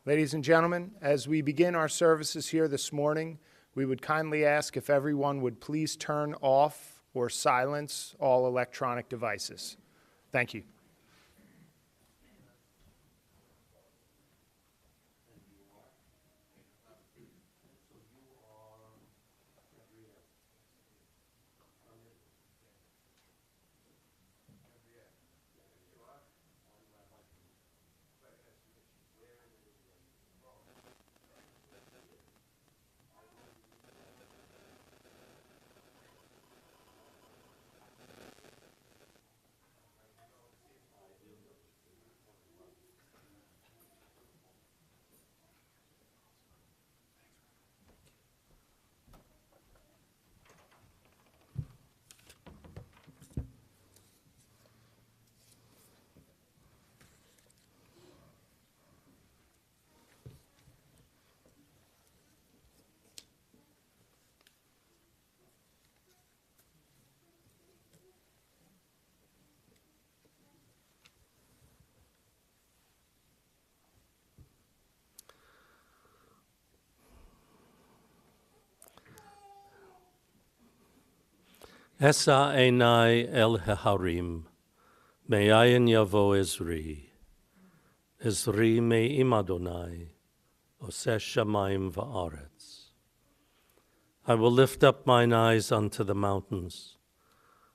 Ladies and gentlemen, as we begin our services here this morning, we would kindly ask if everyone would please turn off or silence all electronic devices. Thank you. Esa einai el harim, me'ayin yavo Ezri me imadonai, oseh shamayim va'aretz. I will lift up mine eyes unto the mountains.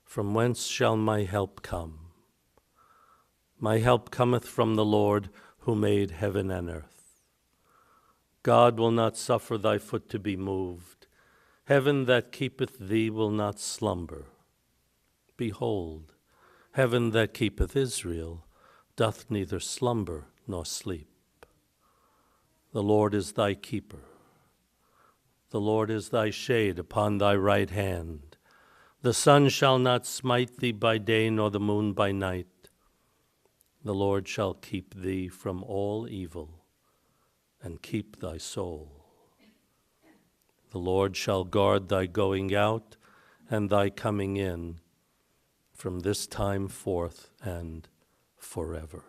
From whence shall my help come? My help cometh from the Lord who made heaven and earth. God will not suffer thy foot to be moved. Heaven that keepeth thee will not slumber. Behold, heaven that keepeth Israel doth neither slumber nor sleep. The Lord is thy keeper. The Lord is thy shade upon thy right hand. The sun shall not smite thee by day, nor the moon by night. The Lord shall keep thee from all evil, and keep thy soul. The Lord shall guard thy going out and thy coming in from this time forth and forever.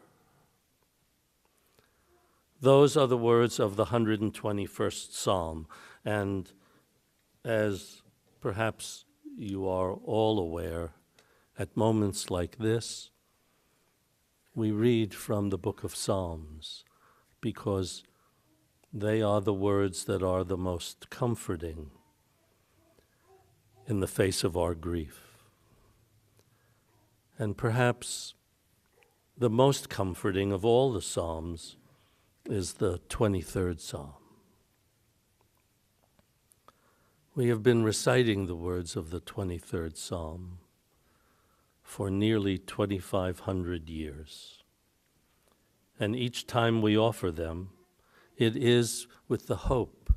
Those are the words of the 121st Psalm, and as perhaps you are all aware, at moments like this, we read from the book of Psalms because they are the words that are the most comforting in the face of our grief. And perhaps the most comforting of all the Psalms is the 23rd Psalm. We have been reciting the words of the 23rd Psalm for nearly 2,500 years. And each time we offer them, it is with the hope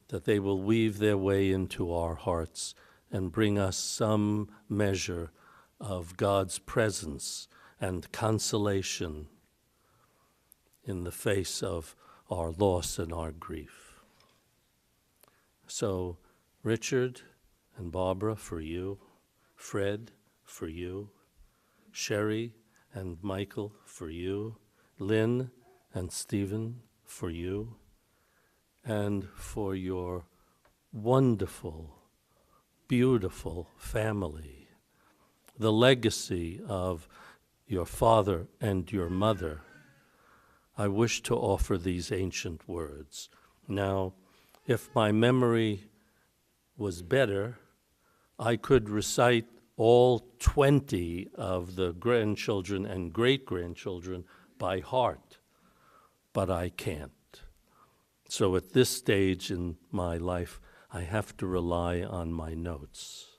that they will weave their way into our hearts and bring us some measure of God's presence and consolation in the face of our loss and our grief. So, Richard and Barbara, for you, Fred, for you, Sherry and Michael, for you, Lynn and Stephen, for you, and for your wonderful, beautiful family, the legacy of your father and your mother, I wish to offer these ancient words. Now, if my memory was better, I could recite all 20 of the grandchildren and great-grandchildren by heart, but I can't. So at this stage in my life, I have to rely on my notes.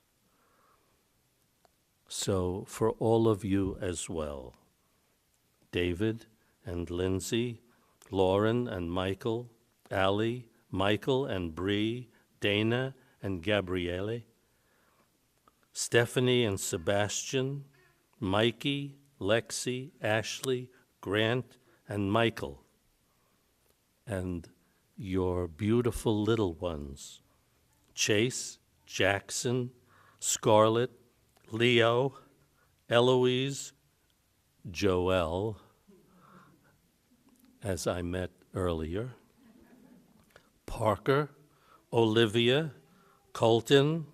So for all of you as well, David and Lindsay, Lauren and Michael, Allie, Michael and Bree, Dana and Gabriele, Stephanie and Sebastian, Mikey, Lexi, Ashley, Grant, and Michael, and your beautiful little ones, Chase, Jackson, Scarlett, Leo, Eloise, Joelle, as I met earlier, Parker, Olivia, Colton,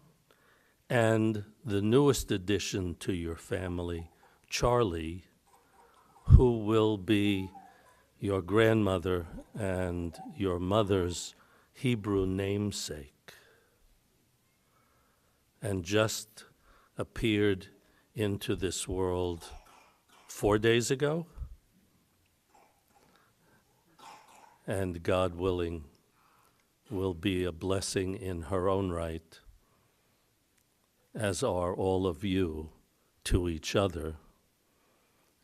and the newest addition to your family, Charlie, who will be your grandmother and your mother's Hebrew namesake, and just appeared into this world 4 days ago, and God willing, will be a blessing in her own right, as are all of you to each other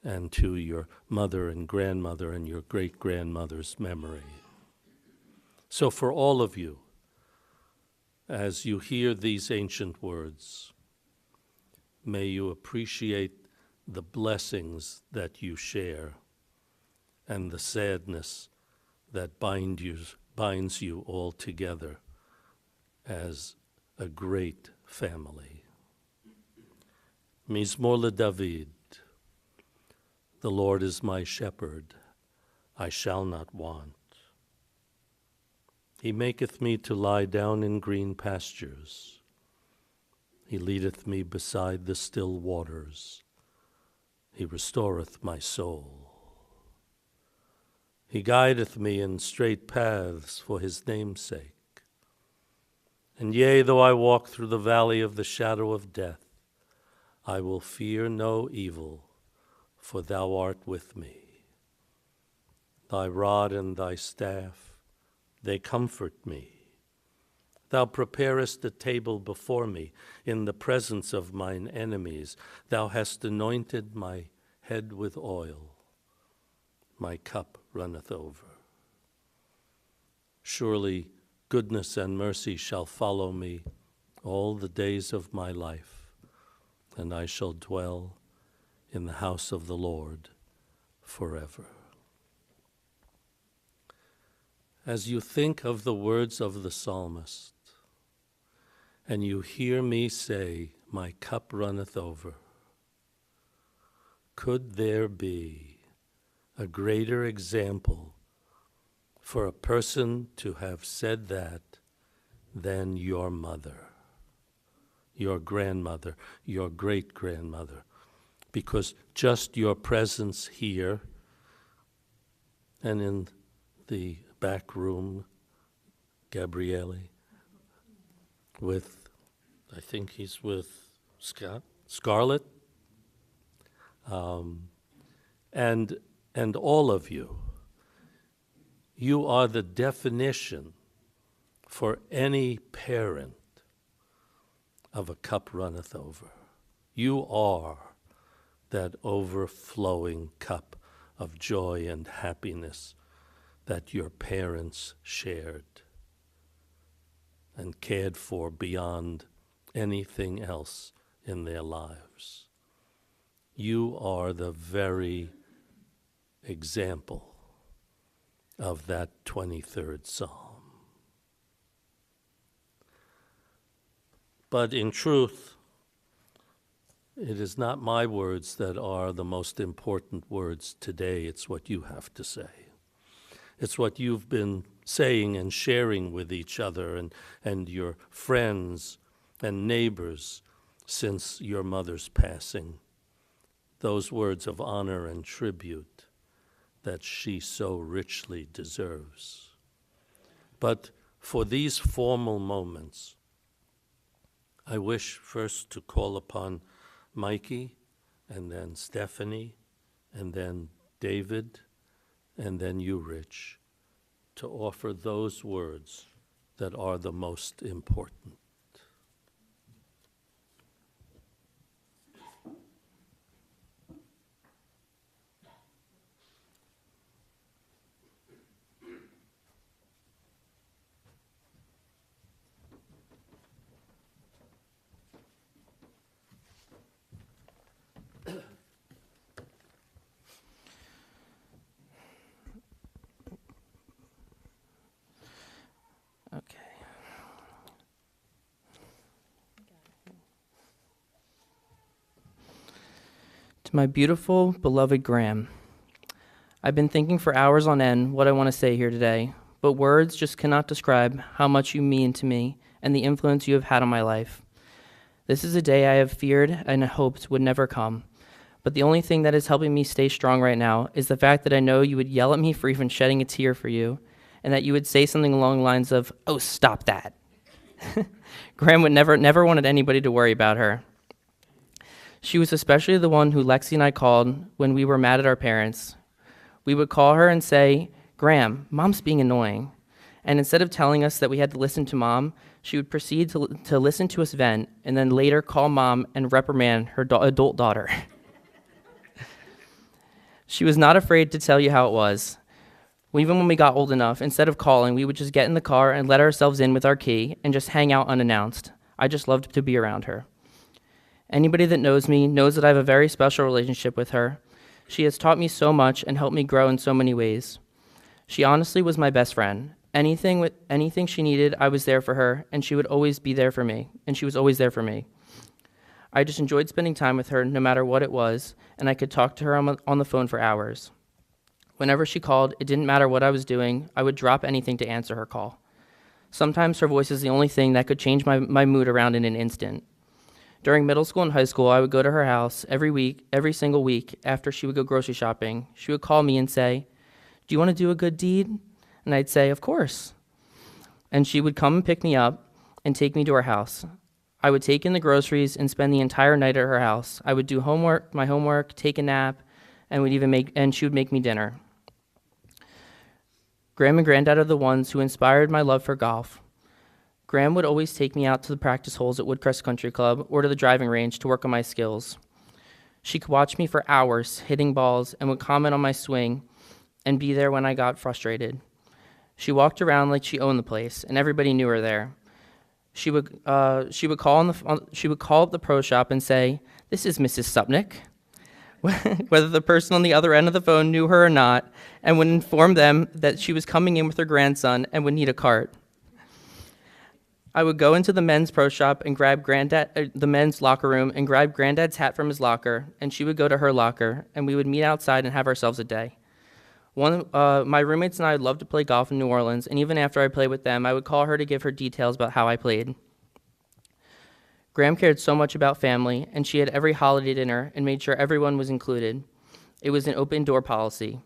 and to your mother and grandmother and your great-grandmother's memory. So for all of you, as you hear these ancient words, may you appreciate the blessings that you share and the sadness that binds you all together as a great family. Mizmor LeDavid. The Lord is my shepherd, I shall not want. He maketh me to lie down in green pastures. He leadeth me beside the still waters. He restoreth my soul. He guideth me in straight paths for his name's sake. And yea, though I walk through the valley of the shadow of death, I will fear no evil, for thou art with me. Thy rod and thy staff, they comfort me. Thou preparest a table before me in the presence of mine enemies. Thou hast anointed my head with oil. My cup runneth over. Surely goodness and mercy shall follow me all the days of my life, and I shall dwell in the house of the Lord forever. As you think of the words of the psalmist, and you hear me say, my cup runneth over, could there be a greater example for a person to have said that than your mother, your grandmother, your great-grandmother? Because just your presence here and in the back room, Gabriele, with, I think he's with Scarlett, and all of you, you are the definition for any parent of a cup runneth over. You are that overflowing cup of joy and happiness that your parents shared and cared for beyond anything else in their lives. You are the very example of that 23rd Psalm. But in truth, it is not my words that are the most important words today. It's what you have to say. It's what you've been saying and sharing with each other and your friends and neighbors since your mother's passing. Those words of honor and tribute that she so richly deserves. But for these formal moments, I wish first to call upon Mikey, and then Stephanie, and then David, and then you, Rich, to offer those words that are the most important. Okay. To my beautiful, beloved Graham, I've been thinking for hours on end what I want to say here today, but words just cannot describe how much you mean to me and the influence you have had on my life. This is a day I have feared and hoped would never come, but the only thing that is helping me stay strong right now is the fact that I know you would yell at me for even shedding a tear for you, and that you would say something along the lines of, "Oh, stop that." Graham would never wanted anybody to worry about her. She was especially the one who Lexi and I called when we were mad at our parents. We would call her and say, "Graham, Mom's being annoying." And instead of telling us that we had to listen to Mom, she would proceed to listen to us vent and then later call Mom and reprimand her adult daughter. She was not afraid to tell you how it was. Even when we got old enough, instead of calling, we would just get in the car and let ourselves in with our key and just hang out unannounced. I just loved to be around her. Anybody that knows me knows that I have a very special relationship with her. She has taught me so much and helped me grow in so many ways. She honestly was my best friend. Anything she needed, I was there for her, and she would always be there for me, and she was always there for me. I just enjoyed spending time with her no matter what it was, and I could talk to her on the phone for hours. Whenever she called, it didn't matter what I was doing, I would drop anything to answer her call. Sometimes her voice is the only thing that could change my mood around in an instant. During middle school and high school, I would go to her house every single week after she would go grocery shopping. She would call me and say, "Do you want to do a good deed?" And I'd say, "Of course." And she would come and pick me up and take me to her house. I would take in the groceries and spend the entire night at her house. I would do my homework, take a nap, and she would make me dinner. Graham and Granddad are the ones who inspired my love for golf. Graham would always take me out to the practice holes at Woodcrest Country Club or to the driving range to work on my skills. She could watch me for hours hitting balls and would comment on my swing and be there when I got frustrated. She walked around like she owned the place, and everybody knew her there. She would call up the pro shop and say, "This is Mrs. Supnick," whether the person on the other end of the phone knew her or not, and would inform them that she was coming in with her grandson and would need a cart. I would go into the men's pro shop and grab the men's locker room and grab Granddad's hat from his locker, and she would go to her locker, and we would meet outside and have ourselves a day. My roommates and I loved to play golf in New Orleans, and even after I played with them, I would call her to give her details about how I played. Graham cared so much about family, and she had every holiday dinner and made sure everyone was included. It was an open-door policy.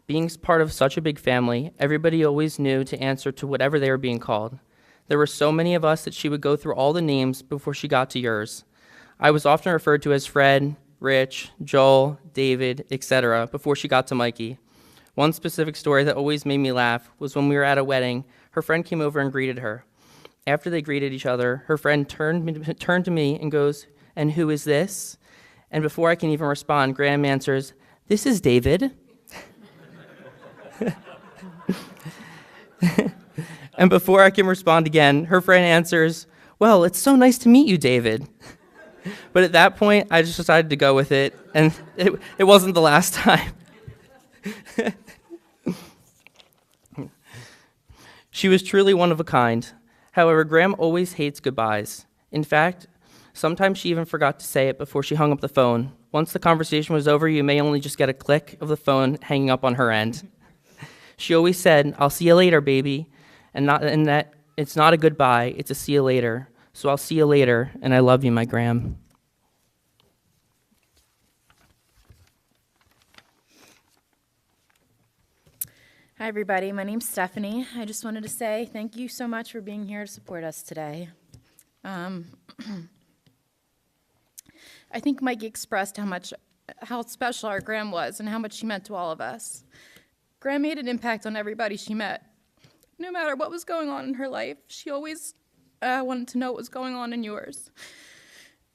Being part of such a big family, everybody always knew to answer to whatever they were being called. There were so many of us that she would go through all the names before she got to yours. I was often referred to as Fred, Rich, Joel, David, etc. before she got to Mikey. One specific story that always made me laugh was when we were at a wedding, her friend came over and greeted her. After they greeted each other, her friend turned to me and goes, "And who is this?" And before I can even respond, Graham answers, "This is David." And before I can respond again, her friend answers, "Well, it's so nice to meet you, David." But at that point, I just decided to go with it, and it wasn't the last time. She was truly one of a kind. However, Graham always hates goodbyes. In fact, sometimes she even forgot to say it before she hung up the phone. Once the conversation was over, you may only just get a click of the phone hanging up on her end. She always said, "I'll see you later, baby," and that it's not a goodbye, it's a see you later. So I'll see you later, and I love you, my Graham. Hi, everybody. My name's Stephanie. I just wanted to say thank you so much for being here to support us today. I think Mikey expressed how special our Graham was and how much she meant to all of us. Graham made an impact on everybody she met. No matter what was going on in her life, she always wanted to know what was going on in yours.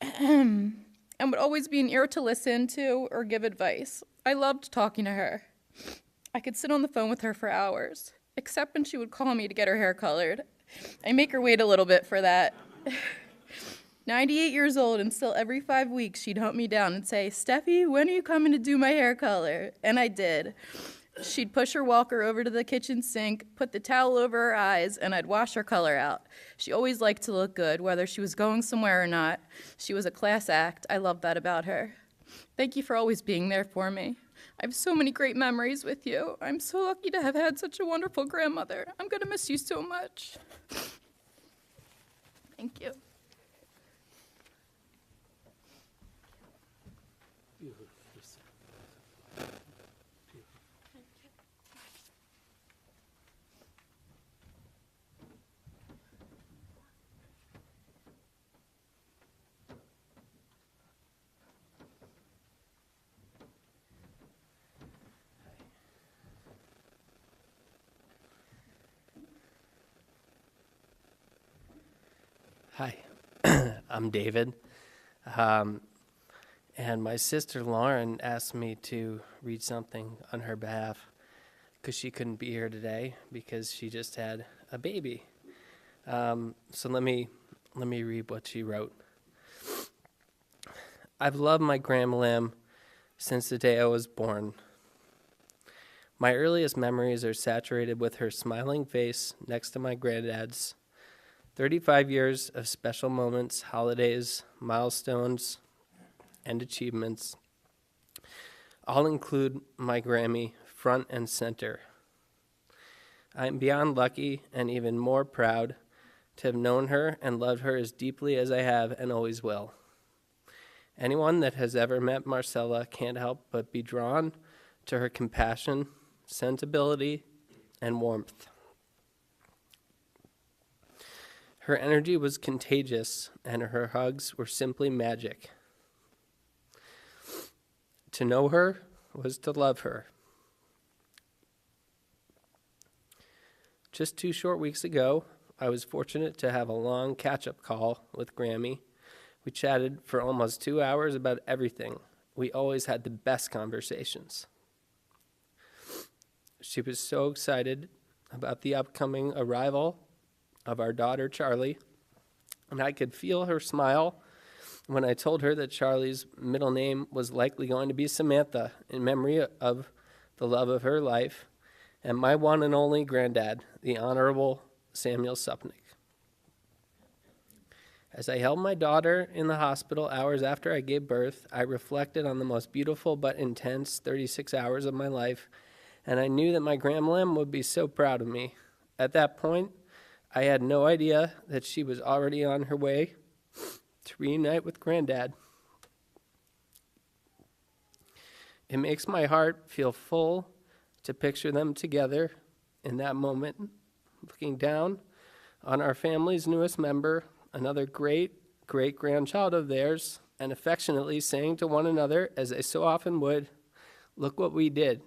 And would always be an ear to listen to or give advice. I loved talking to her. I could sit on the phone with her for hours, except when she would call me to get her hair colored. I make her wait a little bit for that. 98 years old, and still every 5 weeks she'd hunt me down and say, "Steffi, when are you coming to do my hair color?" And I did. She'd push her walker over to the kitchen sink, put the towel over her eyes, and I'd wash her color out. She always liked to look good, whether she was going somewhere or not. She was a class act. I love that about her. Thank you for always being there for me. I have so many great memories with you. I'm so lucky to have had such a wonderful grandmother. I'm going to miss you so much. Thank you. Hi, I'm David. And my sister Lauren asked me to read something on her behalf because she couldn't be here today because she just had a baby. So let me read what she wrote. I've loved my Grandma Lamb since the day I was born. My earliest memories are saturated with her smiling face next to my granddad's. 35 years of special moments, holidays, milestones, and achievements all include my Grammy front and center. I am beyond lucky and even more proud to have known her and loved her as deeply as I have and always will. Anyone that has ever met Marcella can't help but be drawn to her compassion, sensibility, and warmth. Her energy was contagious, and her hugs were simply magic. To know her was to love her. Just 2 short weeks ago, I was fortunate to have a long catch-up call with Grammy. We chatted for almost 2 hours about everything. We always had the best conversations. She was so excited about the upcoming arrival of our daughter, Charlie, and I could feel her smile when I told her that Charlie's middle name was likely going to be Samantha in memory of the love of her life and my one and only granddad, the Honorable Samuel Supnick. As I held my daughter in the hospital hours after I gave birth, I reflected on the most beautiful but intense 36 hours of my life, and I knew that my grandma would be so proud of me. At that point, I had no idea that she was already on her way to reunite with Granddad. It makes my heart feel full to picture them together in that moment, looking down on our family's newest member, another great-great-grandchild of theirs, and affectionately saying to one another, as they so often would, "Look what we did."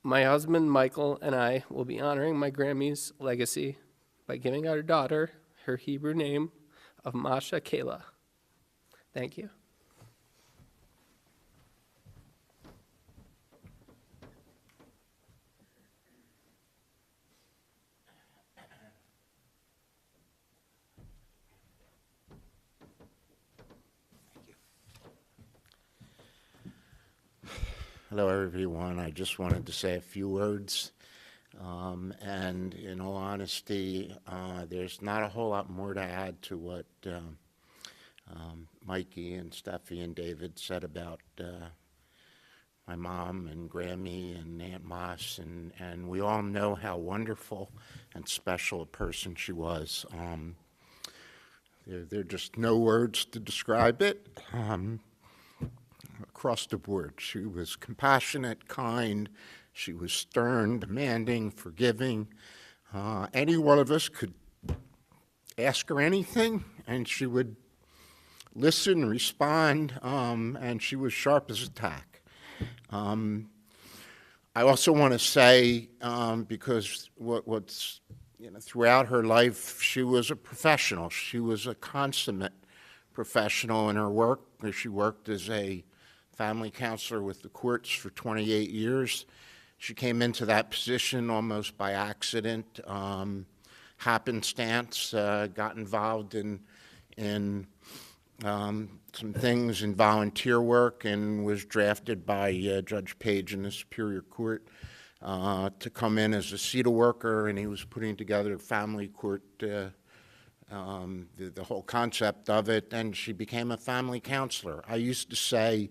My husband, Michael, and I will be honoring my Grammy's legacy by giving our daughter her Hebrew name of Masha Kayla. Thank you. Hello, everyone. I just wanted to say a few words. And in all honesty, there's not a whole lot more to add to what Mikey and Steffi and David said about my mom and Grammy and Aunt Moss. And we all know how wonderful and special a person she was. There are just no words to describe it. Across the board. She was compassionate, kind, she was stern, demanding, forgiving. Any one of us could ask her anything, and she would listen, respond, and she was sharp as a tack. I also want to say, because what's throughout her life, she was a professional. She was a consummate professional in her work. She worked as a family counselor with the courts for 28 years. She came into that position almost by accident, happenstance, got involved in some things in volunteer work and was drafted by Judge Page in the Superior Court to come in as a CETA worker, and he was putting together family court the whole concept of it, and she became a family counselor. I used to say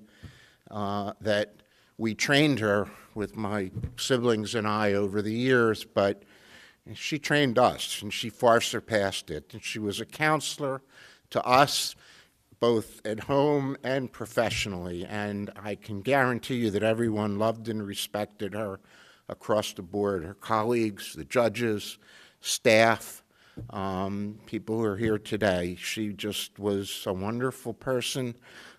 that we trained her with my siblings and I over the years, but she trained us, and she far surpassed it. And she was a counselor to us, both at home and professionally, and I can guarantee you that everyone loved and respected her across the board, her colleagues, the judges, staff, people who are here today. She just was a wonderful person,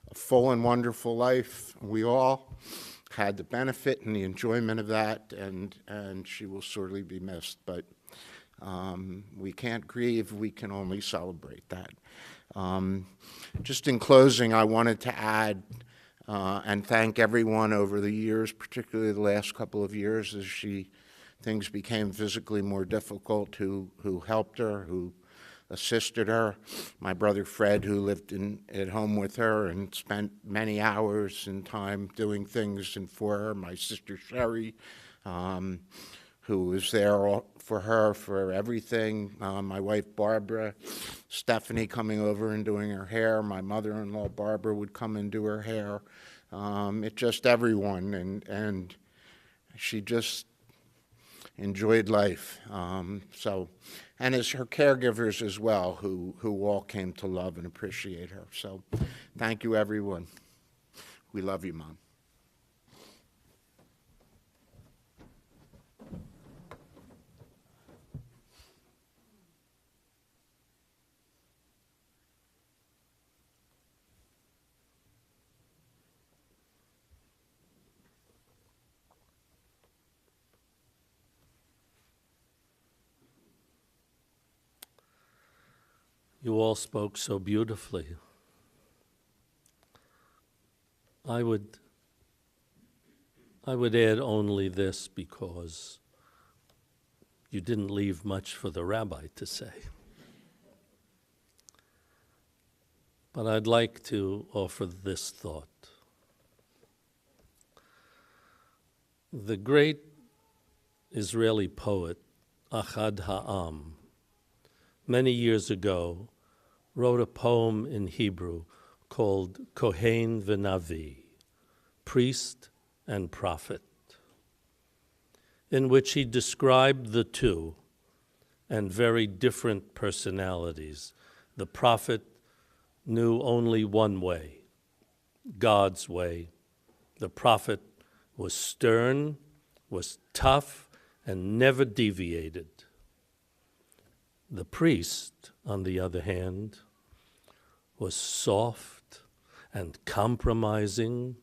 a full and wonderful life. We all had the benefit and the enjoyment of that, and she will sorely be missed. But we can't grieve, we can only celebrate that. Just in closing, I wanted to add and thank everyone over the years, particularly the last couple of years as things became physically more difficult, who helped her, who assisted her. My brother Fred, who lived at home with her and spent many hours and time doing things and for her. My sister Sherry, who was there for her for everything. My wife Barbara, Stephanie coming over and doing her hair. My mother-in-law Barbara would come and do her hair. It just everyone, and she just enjoyed life. And as her caregivers as well, who all came to love and appreciate her. So thank you, everyone. We love you, Mom. You all spoke so beautifully. I would add only this, because you didn't leave much for the rabbi to say. But I'd like to offer this thought. The great Israeli poet Achad Ha'am, many years ago, wrote a poem in Hebrew called Kohen v'Navi, Priest and Prophet, in which he described the two and very different personalities. The prophet knew only one way, God's way. The prophet was stern, was tough, and never deviated. The priest, on the other hand, was soft and compromising,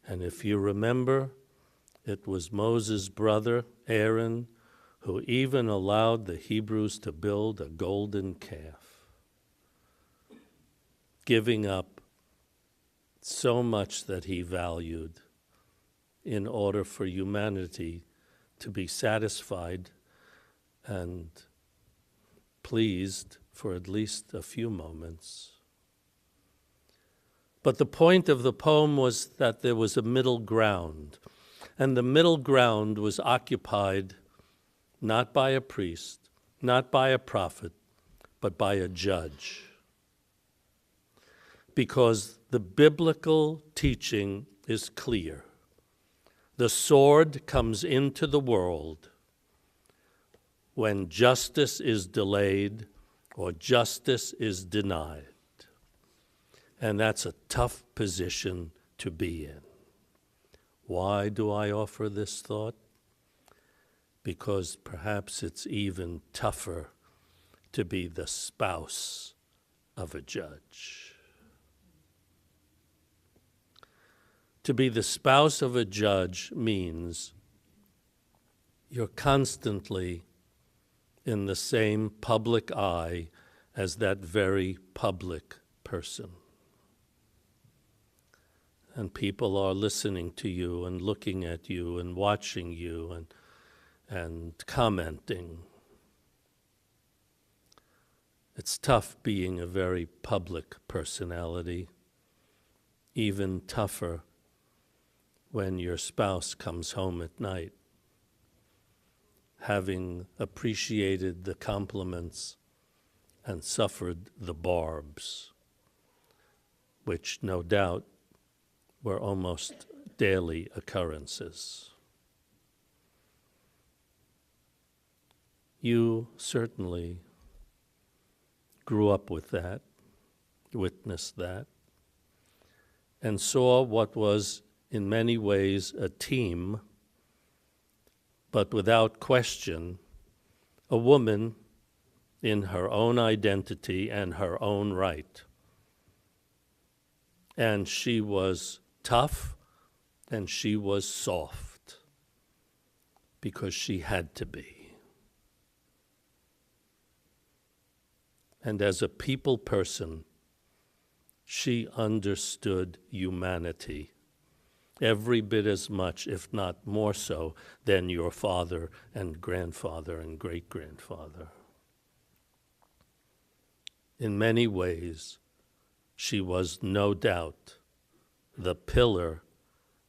and if you remember, it was Moses' brother, Aaron, who even allowed the Hebrews to build a golden calf, giving up so much that he valued in order for humanity to be satisfied and pleased for at least a few moments. But the point of the poem was that there was a middle ground, and the middle ground was occupied not by a priest, not by a prophet, but by a judge. Because the biblical teaching is clear. The sword comes into the world when justice is delayed or justice is denied. And that's a tough position to be in. Why do I offer this thought? Because perhaps it's even tougher to be the spouse of a judge. To be the spouse of a judge means you're constantly in the same public eye as that very public person. And people are listening to you and looking at you and watching you and commenting. It's tough being a very public personality, even tougher when your spouse comes home at night, having appreciated the compliments and suffered the barbs, which no doubt were almost daily occurrences. You certainly grew up with that, witnessed that, and saw what was in many ways a team, but without question, a woman in her own identity and her own right. And she was tough and she was soft because she had to be. And as a people person, she understood humanity every bit as much, if not more so, than your father and grandfather and great-grandfather. In many ways, she was no doubt the pillar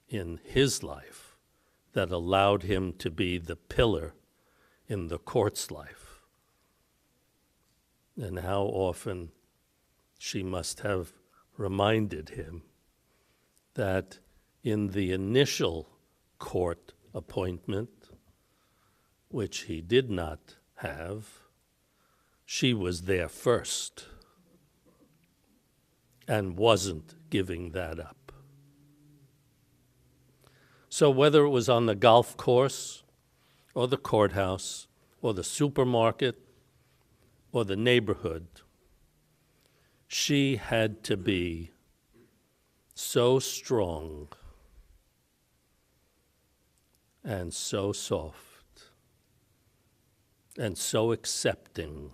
in his life that allowed him to be the pillar in the court's life. And how often she must have reminded him that in the initial court appointment, which he did not have, she was there first and wasn't giving that up. So whether it was on the golf course or the courthouse or the supermarket or the neighborhood, she had to be so strong and so soft and so accepting.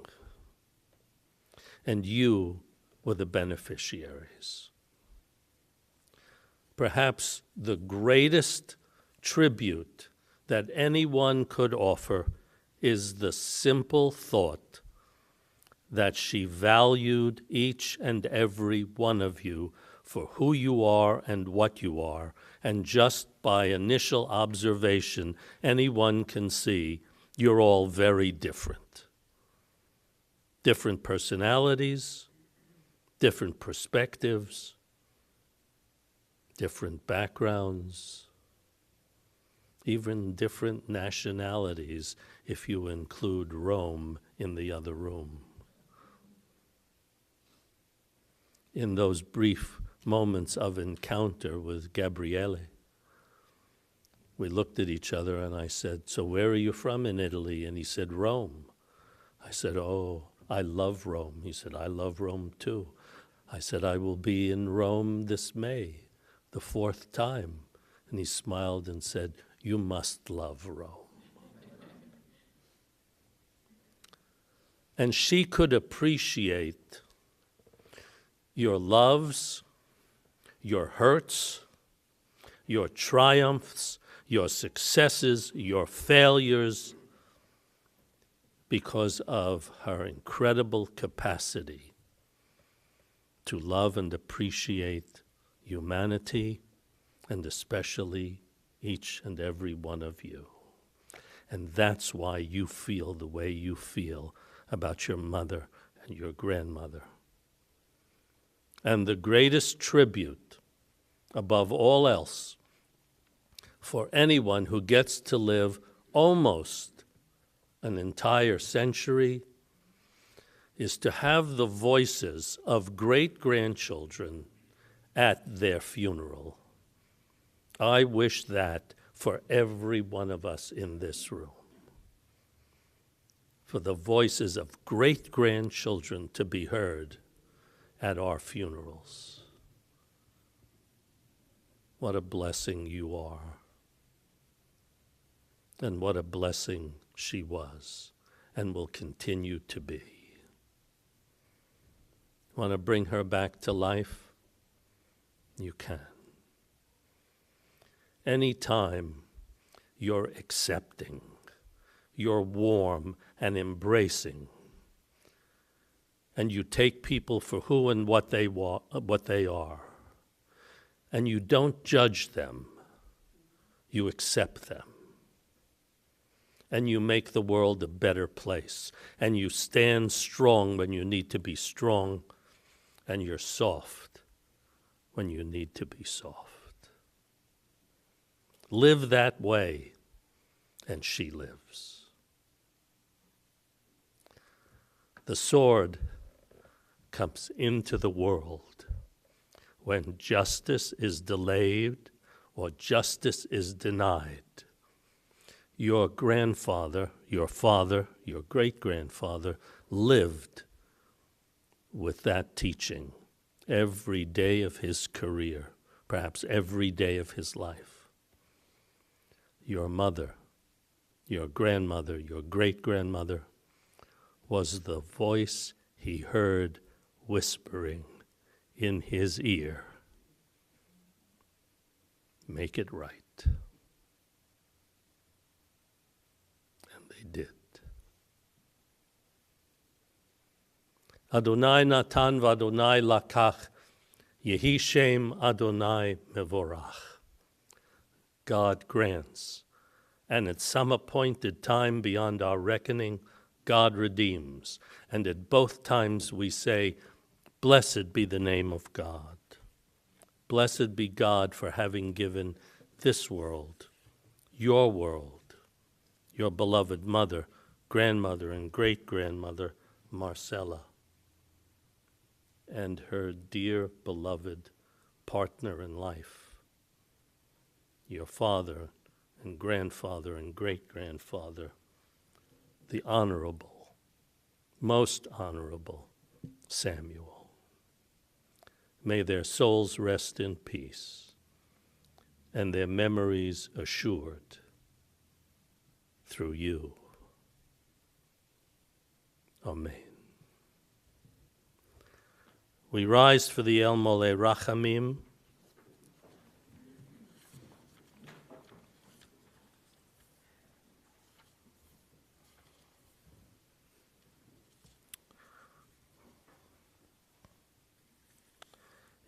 And you were the beneficiaries. Perhaps the greatest tribute that anyone could offer is the simple thought that she valued each and every one of you for who you are and what you are, and just by initial observation, anyone can see you're all very different. Different personalities, different perspectives, different backgrounds, even different nationalities if you include Rome in the other room. In those brief moments of encounter with Gabriele, we looked at each other and I said, "So where are you from in Italy?" And he said, "Rome." I said, "Oh, I love Rome." He said, "I love Rome too." I said, "I will be in Rome this May, the 4th time." And he smiled and said, "You must love Rome." And she could appreciate your loves, your hurts, your triumphs, your successes, your failures, because of her incredible capacity to love and appreciate humanity, and especially each and every one of you. And that's why you feel the way you feel about your mother and your grandmother. And the greatest tribute, above all else, for anyone who gets to live almost an entire century is to have the voices of great-grandchildren at their funeral. I wish that for every one of us in this room, for the voices of great-grandchildren to be heard at our funerals. What a blessing you are. And what a blessing she was and will continue to be. Want to bring her back to life? You can. Anytime you're accepting, you're warm and embracing, and you take people for who and what they are, and you don't judge them, you accept them. and you make the world a better place, and you stand strong when you need to be strong, and you're soft when you need to be soft. Live that way, and she lives. The sword comes into the world when justice is delayed or justice is denied. Your grandfather, your father, your great-grandfather lived with that teaching every day of his career, perhaps every day of his life. Your mother, your grandmother, your great-grandmother was the voice he heard whispering in his ear. Make it right. And they did. Adonai natan v'Adonai lakach, Yehi Shem Adonai mevorach. God grants, and at some appointed time beyond our reckoning, God redeems. And at both times we say, blessed be the name of God. Blessed be God for having given this world, your beloved mother, grandmother, and great-grandmother, Marcella, and her dear beloved partner in life, your father and grandfather and great-grandfather, the honorable, most honorable Samuel. May their souls rest in peace and their memories assured through you. Amen. We rise for the El Mole Rachamim.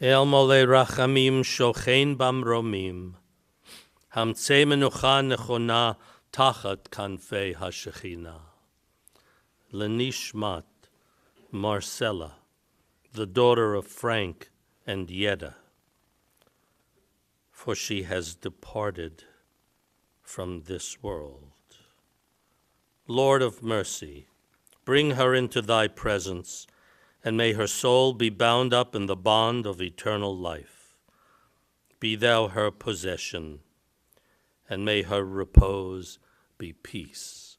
El Mole Rachamim Shochein Bamromim, Hamtzei Menucha Nechona Tachat Kanfei HaShechina. Lenishmat Marcella, the daughter of Frank and Yeda, for she has departed from this world. Lord of mercy, bring her into thy presence, and may her soul be bound up in the bond of eternal life. Be thou her possession, and may her repose be peace,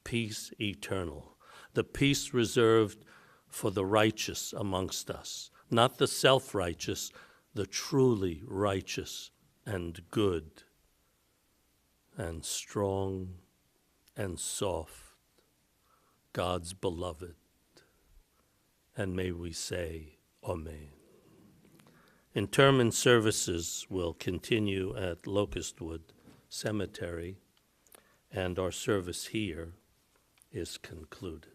peace eternal, the peace reserved for the righteous amongst us, not the self-righteous, the truly righteous and good and strong and soft, God's beloved. And may we say, Amen. Interment services will continue at Locustwood Cemetery, and our service here is concluded.